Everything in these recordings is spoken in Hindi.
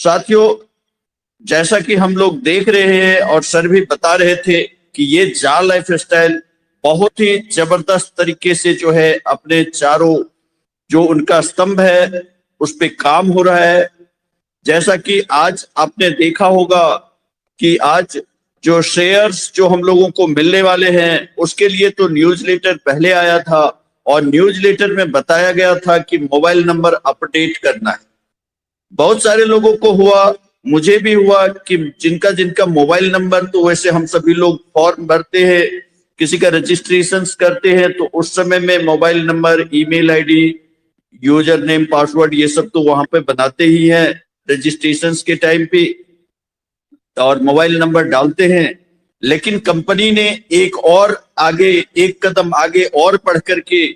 साथियों, जैसा कि हम लोग देख रहे हैं और सर भी बता रहे थे कि ये जा लाइफस्टाइल बहुत ही जबरदस्त तरीके से जो है अपने चारों जो उनका स्तंभ है उस पे काम हो रहा है। जैसा कि आज आपने देखा होगा कि आज जो शेयर्स जो हम लोगों को मिलने वाले हैं उसके लिए तो न्यूज़लेटर पहले आया था और न्यूज़लेटर में बताया गया था कि मोबाइल नंबर अपडेट करना है। बहुत सारे लोगों को हुआ, मुझे भी हुआ कि जिनका जिनका मोबाइल नंबर, तो वैसे हम सभी लोग फॉर्म भरते हैं, किसी का रजिस्ट्रेशन करते हैं तो उस समय में mobile number, email ID, user name, password ये सब तो वहां पे बनाते ही हैं रजिस्ट्रेशन के टाइम पे और मोबाइल नंबर डालते हैं। लेकिन कंपनी ने एक कदम आगे और बढ़ करके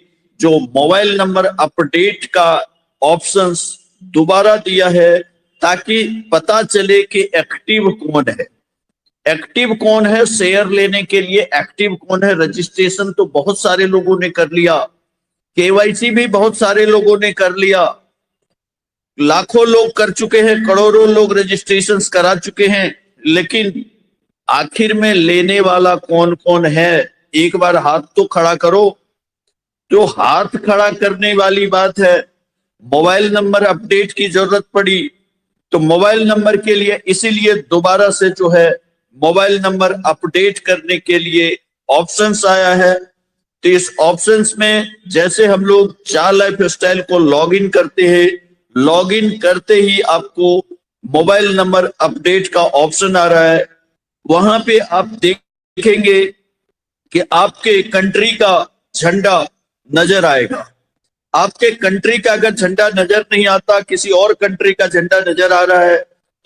जो मोबाइल नंबर अपडेट का ऑप्शंस दोबारा दिया है ताकि पता चले कि एक्टिव कौन है, एक्टिव कौन है शेयर लेने के लिए, एक्टिव कौन है। रजिस्ट्रेशन तो बहुत सारे लोगों ने कर लिया, केवाईसी भी बहुत सारे लोगों ने कर लिया, लाखों लोग कर चुके हैं, करोड़ों लोग रजिस्ट्रेशन करा चुके हैं, लेकिन आखिर में लेने वाला कौन कौन है? एक बार हाथ तो खड़ा करो। जो हाथ खड़ा करने वाली बात है, मोबाइल नंबर अपडेट की जरूरत पड़ी तो मोबाइल नंबर के लिए इसीलिए दोबारा से जो है मोबाइल नंबर अपडेट करने के लिए ऑप्शंस आया है। तो इस ऑप्शंस में जैसे हम लोग जा लाइफस्टाइल को लॉगिन करते हैं, लॉगिन करते ही आपको मोबाइल नंबर अपडेट का ऑप्शन आ रहा है। वहां पे आप देखेंगे कि आपके कंट्री का झंडा नजर आएगा। आपके कंट्री का अगर झंडा नजर नहीं आता, किसी और कंट्री का झंडा नजर आ रहा है,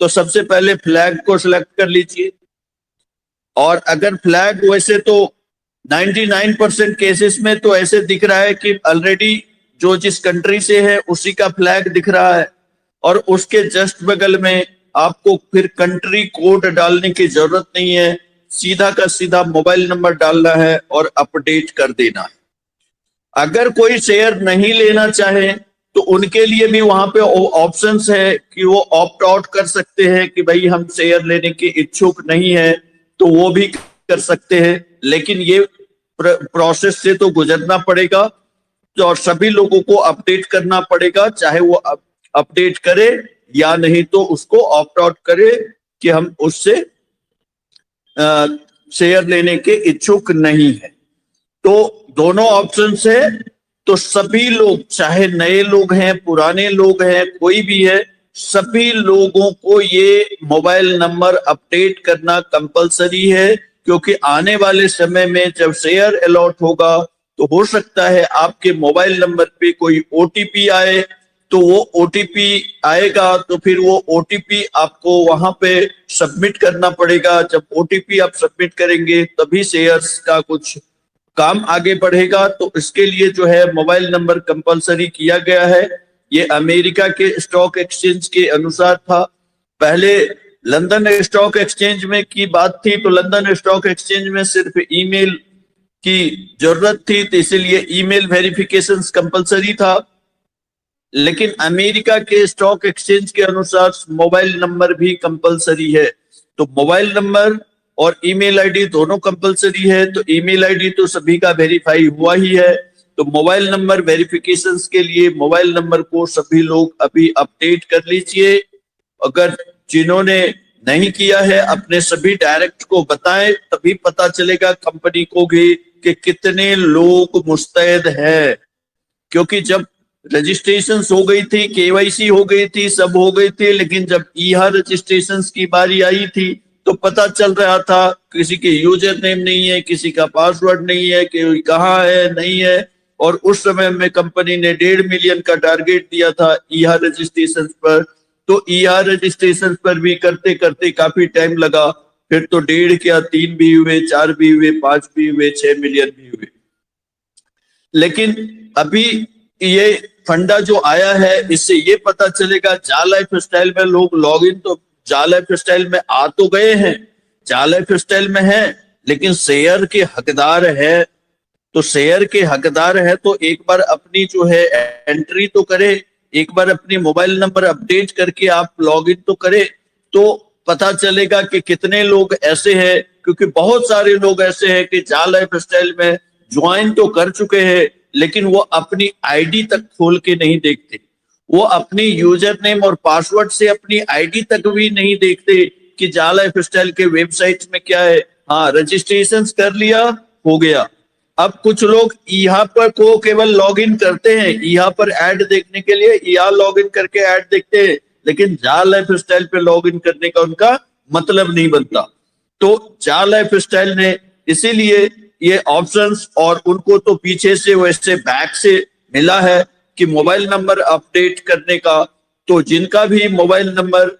तो सबसे पहले फ्लैग को सिलेक्ट कर लीजिए। और अगर फ्लैग, वैसे तो 99% केसेस में तो ऐसे दिख रहा है कि ऑलरेडी जो जिस कंट्री से है उसी का फ्लैग दिख रहा है और उसके जस्ट बगल में आपको फिर कंट्री कोड डालने की जरूरत नहीं है, सीधा का सीधा मोबाइल नंबर डालना है और अपडेट कर देना है। अगर कोई शेयर नहीं लेना चाहे तो उनके लिए भी वहां पे ऑप्शंस है कि वो ऑप्ट आउट कर सकते हैं कि भाई हम शेयर लेने के इच्छुक नहीं है, तो वो भी कर सकते हैं। लेकिन ये प्रोसेस से तो गुजरना पड़ेगा और सभी लोगों को अपडेट करना पड़ेगा, चाहे वो अपडेट करे या नहीं तो उसको ऑप्ट आउट करे कि हम उससे शेयर लेने के इच्छुक नहीं है। तो दोनों ऑप्शन है, तो सभी लोग, चाहे नए लोग हैं, पुराने लोग हैं, कोई भी है, सभी लोगों को ये मोबाइल नंबर अपडेट करना कंपलसरी है। क्योंकि आने वाले समय में जब शेयर अलॉट होगा तो हो सकता है आपके मोबाइल नंबर पे कोई ओटीपी आए, तो वो ओटीपी आएगा तो फिर वो ओटीपी आपको वहां पे सबमिट करना पड़ेगा। जब ओटीपी आप सबमिट करेंगे तभी शेयर्स का कुछ काम आगे बढ़ेगा। तो इसके लिए जो है मोबाइल नंबर कंपलसरी किया गया है। ये अमेरिका के स्टॉक एक्सचेंज के अनुसार था। पहले लंदन स्टॉक एक्सचेंज में की बात थी तो लंदन स्टॉक एक्सचेंज में सिर्फ ईमेल की जरूरत थी, तो इसीलिए ईमेल वेरिफिकेशन कंपलसरी था। लेकिन अमेरिका के स्टॉक एक्सचेंज के अनुसार मोबाइल नंबर भी कंपलसरी है। तो मोबाइल नंबर और ईमेल आईडी दोनों कंपलसरी है। तो ईमेल आईडी तो सभी का वेरीफाई हुआ ही है, तो मोबाइल नंबर वेरिफिकेशन के लिए मोबाइल नंबर को सभी लोग अभी अपडेट कर लीजिए। अगर जिन्होंने नहीं किया है अपने सभी डायरेक्ट को बताएं, तभी पता चलेगा कंपनी को भी कि कितने लोग मुस्तैद है। क्योंकि जब रजिस्ट्रेशन हो गई थी, केवाईसी हो गई थी, सब हो गई थी, लेकिन जब रजिस्ट्रेशन की बारी आई थी तो पता चल रहा था किसी के यूजर नेम नहीं है, किसी का पासवर्ड नहीं है, कि कहाँ है नहीं है। और उस समय में कंपनी ने 1.5 मिलियन का टारगेट दिया था रजिस्ट्रेशन पर। तो रजिस्ट्रेशन पर भी करते करते काफी टाइम लगा, फिर तो 1.5 क्या 3 भी हुए, 4 भी हुए, 5 भी हुए, 6 मिलियन भी हुए। लेकिन अभी ये फंडा जो आया है इससे ये पता चलेगा जा लाइफस्टाइल में लोग लॉगिन तो जा लाइफस्टाइल में आ तो गए हैं, जा लाइफस्टाइल में है, लेकिन शेयर के हकदार है। तो शेयर के हकदार है तो एक बार अपनी जो है एंट्री तो करे एक बार अपनी मोबाइल नंबर अपडेट करके आप लॉगिन तो करें, तो पता चलेगा कि कितने लोग ऐसे हैं, क्योंकि बहुत सारे लोग ऐसे हैं कि जाल लाइफ स्टाइल में ज्वाइन तो कर चुके हैं, लेकिन वो अपनी आईडी तक खोल के नहीं देखते। वो अपनी यूजर नेम और पासवर्ड से अपनी आईडी तक भी नहीं देखते कि जाल लाइफ स्टाइल के वेबसाइट में क्या है। हाँ, रजिस्ट्रेशन कर लिया, हो गया। अब कुछ लोग यहाँ पर को केवल लॉगिन करते हैं, यहाँ पर ऐड देखने के लिए यहाँ लॉगिन करके ऐड देखते हैं, लेकिन जाल लाइफ स्टाइल पे लॉगिन करने का उनका मतलब नहीं बनता। तो जाल लाइफ स्टाइल ने इसीलिए ये ऑप्शंस, और उनको तो पीछे से वैसे बैक से मिला है कि मोबाइल नंबर अपडेट करने का। तो जिनका भी मोबाइल नंबर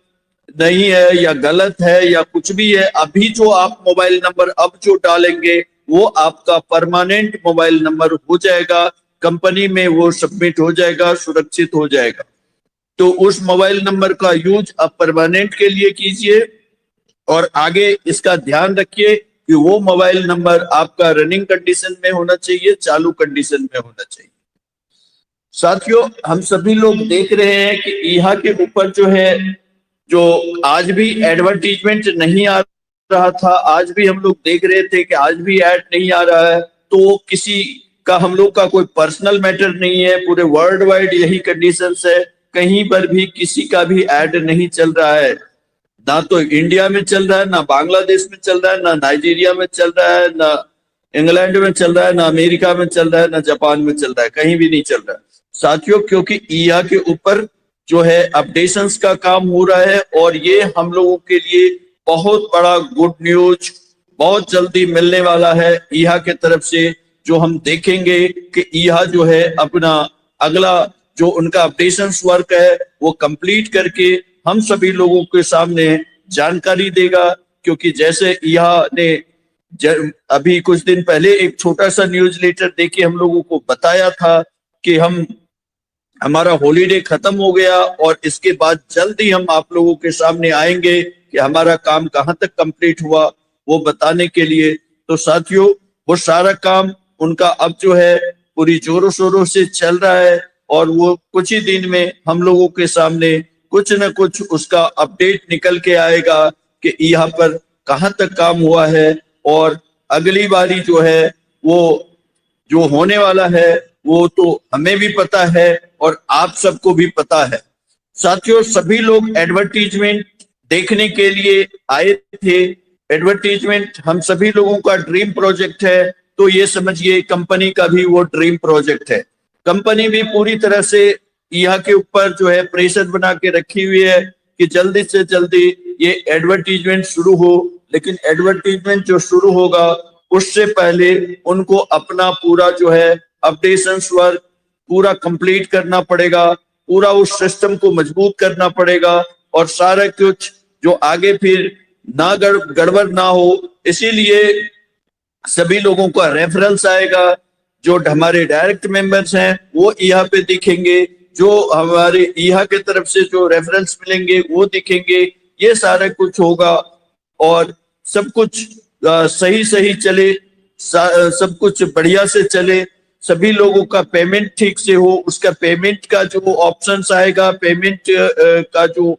नहीं है या गलत है या कुछ भी है, अभी जो आप मोबाइल नंबर अब जो डालेंगे वो आपका परमानेंट मोबाइल नंबर हो जाएगा, कंपनी में वो सबमिट हो जाएगा, सुरक्षित हो जाएगा। तो उस मोबाइल नंबर का यूज आप परमानेंट के लिए कीजिए, और आगे इसका ध्यान रखिए कि वो मोबाइल नंबर आपका रनिंग कंडीशन में होना चाहिए, चालू कंडीशन में होना चाहिए। साथियों, हम सभी लोग देख रहे हैं कि यहाँ के ऊपर जो है, जो आज भी एडवर्टीजमेंट नहीं आ रहा था, आज भी हम लोग देख रहे थे कि आज भी ऐड नहीं आ रहा है, तो किसी का हम लोग का कोई पर्सनल मैटर नहीं है। पूरे वर्ल्ड वाइड यही कंडीशंस है, कहीं पर भी किसी का भी ऐड नहीं चल रहा है। ना तो इंडिया में चल रहा है, ना बांग्लादेश में चल रहा है, ना नाइजीरिया में चल रहा है, ना इंग्लैंड में चल रहा है, ना अमेरिका में चल रहा है, ना जापान में चल रहा है, कहीं भी नहीं चल रहा है साथियों। क्योंकि ईहा के ऊपर जो है अपडेशंस का काम हो रहा है, और ये हम लोगों के लिए बहुत बड़ा गुड न्यूज बहुत जल्दी मिलने वाला है ईहा के तरफ से। जो हम देखेंगे कि ईहा जो है अपना अगला जो उनका अपडेशंस वर्क है वो कंप्लीट करके हम सभी लोगों के सामने जानकारी देगा। क्योंकि जैसे ईहा ने अभी कुछ दिन पहले एक छोटा सा न्यूज लेटर देके हम लोगों को बताया था कि हमारा हॉलीडे खत्म हो गया, और इसके बाद जल्दी हम आप लोगों के सामने आएंगे कि हमारा काम कहाँ तक कंप्लीट हुआ वो बताने के लिए। तो साथियों, वो सारा काम उनका अब जो है पूरी जोरों शोरों से चल रहा है, और वो कुछ ही दिन में हम लोगों के सामने कुछ न कुछ उसका अपडेट निकल के आएगा कि यहाँ पर कहाँ तक काम हुआ है, और अगली बारी जो है वो जो होने वाला है वो तो हमें भी पता है और आप सबको भी पता है। साथियों, सभी लोग एडवर्टीजमेंट देखने के लिए आए थे। एडवर्टीजमेंट हम सभी लोगों का ड्रीम प्रोजेक्ट है, तो ये समझिए कंपनी का भी वो ड्रीम प्रोजेक्ट है। कंपनी भी पूरी तरह से यहाँ के ऊपर जो है प्रेशर बना के रखी हुई है कि जल्दी से जल्दी ये एडवर्टीजमेंट शुरू हो। लेकिन एडवर्टीजमेंट जो शुरू होगा उससे पहले उनको अपना पूरा जो है अपडेशंस वर्क पूरा कंप्लीट करना पड़ेगा, पूरा उस सिस्टम को मजबूत करना पड़ेगा, और सारा कुछ जो आगे फिर ना गड़बड़ ना हो। इसीलिए सभी लोगों का रेफरेंस आएगा। जो हमारे डायरेक्ट मेंबर्स हैं वो यहाँ पे दिखेंगे, जो हमारे यहाँ के तरफ से जो रेफरेंस मिलेंगे वो दिखेंगे। ये सारा कुछ होगा और सब कुछ सही चले, सब कुछ बढ़िया से चले, सभी लोगों का पेमेंट ठीक से हो। उसका पेमेंट का जो ऑप्शंस आएगा, पेमेंट का जो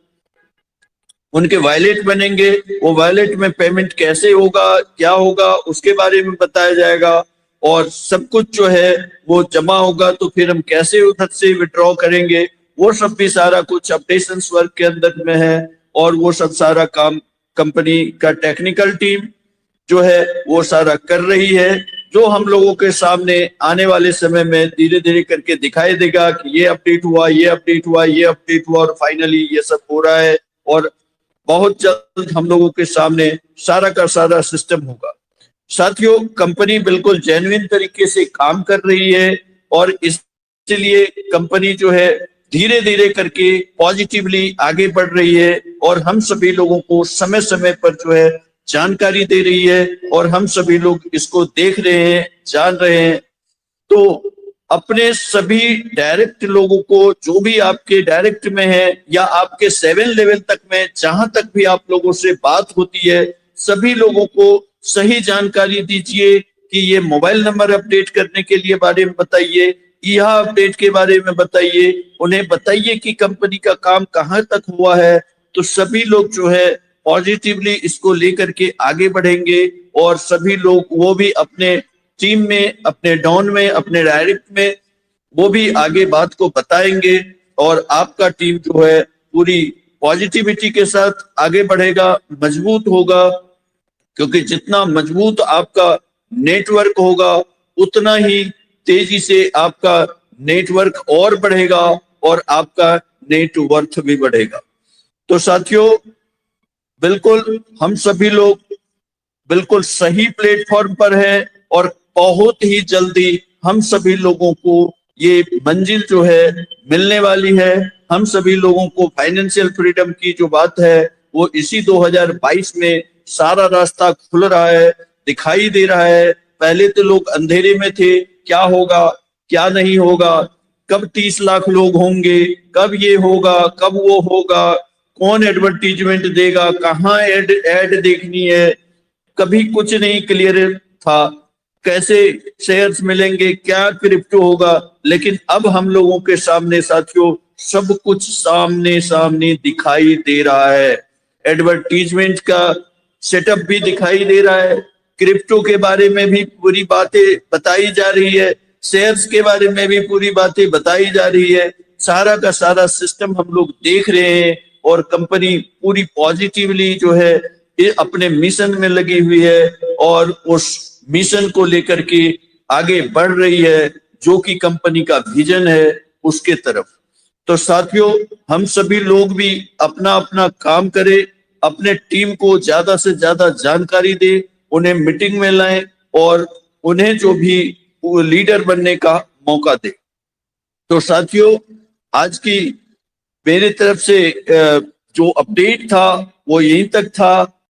उनके वॉलेट बनेंगे, वो वॉलेट में पेमेंट कैसे होगा, क्या होगा, उसके बारे में बताया जाएगा। और सब कुछ जो है वो जमा होगा तो फिर हम कैसे उधर से विड्रॉ करेंगे, वो सब भी सारा कुछ अपडेशंस वर्क के अंदर में है। और वो सब सारा काम कंपनी का टेक्निकल टीम जो है वो सारा कर रही है, जो हम लोगों के सामने आने वाले समय में धीरे धीरे करके दिखाई देगा कि ये अपडेट हुआ, ये अपडेट हुआ, ये अपडेट हुआ, और फाइनली ये सब हो रहा है। और बहुत जल्द हम लोगों के सामने सारा का सारा सिस्टम होगा। साथियों, कंपनी बिल्कुल जेन्युइन तरीके से काम कर रही है, और इसलिए कंपनी जो है धीरे धीरे करके पॉजिटिवली आगे बढ़ रही है, और हम सभी लोगों को समय समय पर जो है जानकारी दे रही है, और हम सभी लोग इसको देख रहे हैं, जान रहे हैं। तो अपने सभी डायरेक्ट लोगों को, जो भी आपके डायरेक्ट में है या आपके 7 लेवल तक में जहां तक भी आप लोगों से बात होती है, सभी लोगों को सही जानकारी दीजिए कि ये मोबाइल नंबर अपडेट करने के लिए बारे में बताइए यह अपडेट के बारे में बताइए, उन्हें बताइए कि कंपनी का काम कहाँ तक हुआ है। तो सभी लोग जो है पॉजिटिवली इसको लेकर के आगे बढ़ेंगे और सभी लोग वो भी अपने टीम में, अपने डाउन में, अपने डायरेक्ट में वो भी आगे बात को बताएंगे और आपका टीम जो है पूरी पॉजिटिविटी के साथ आगे बढ़ेगा, मजबूत होगा। क्योंकि जितना मजबूत आपका नेटवर्क होगा उतना ही तेजी से आपका नेटवर्क और बढ़ेगा और आपका नेटवर्थ भी बढ़ेगा। तो साथियों, बिल्कुल हम सभी लोग बिल्कुल सही प्लेटफॉर्म पर है और बहुत ही जल्दी हम सभी लोगों को ये मंजिल जो है मिलने वाली है। हम सभी लोगों को फाइनेंशियल फ्रीडम की जो बात है वो इसी 2022 में सारा रास्ता खुल रहा है, दिखाई दे रहा है। पहले तो लोग अंधेरे में थे, क्या होगा क्या नहीं होगा, कब 30 लाख लोग होंगे, कब ये होगा, कब वो होगा, कौन एडवर्टीजमेंट देगा, कहाँ एड देखनी है, कभी कुछ नहीं क्लियर था। कैसे शेयर्स मिलेंगे, क्या क्रिप्टो होगा, लेकिन अब हम लोगों के सामने साथियों सब कुछ सामने सामने दिखाई दे रहा है। एडवर्टीजमेंट का सेटअप भी दिखाई दे रहा है, क्रिप्टो के बारे में भी पूरी बातें बताई जा रही है, शेयर्स के बारे में भी पूरी बातें बताई जा रही है। सारा का सारा सिस्टम हम लोग देख रहे हैं और कंपनी पूरी पॉजिटिवली जो है ये अपने मिशन में लगी हुई है और उस मिशन को लेकर के आगे बढ़ रही है जो कि कंपनी का विजन है उसके तरफ। तो साथियों, हम सभी लोग भी अपना अपना काम करें, अपने टीम को ज्यादा से ज्यादा जानकारी दे, उन्हें मीटिंग में लाएं और उन्हें जो भी लीडर बनने का मौका दे। तो साथियों, आज की मेरी तरफ से जो अपडेट था वो यहीं तक था।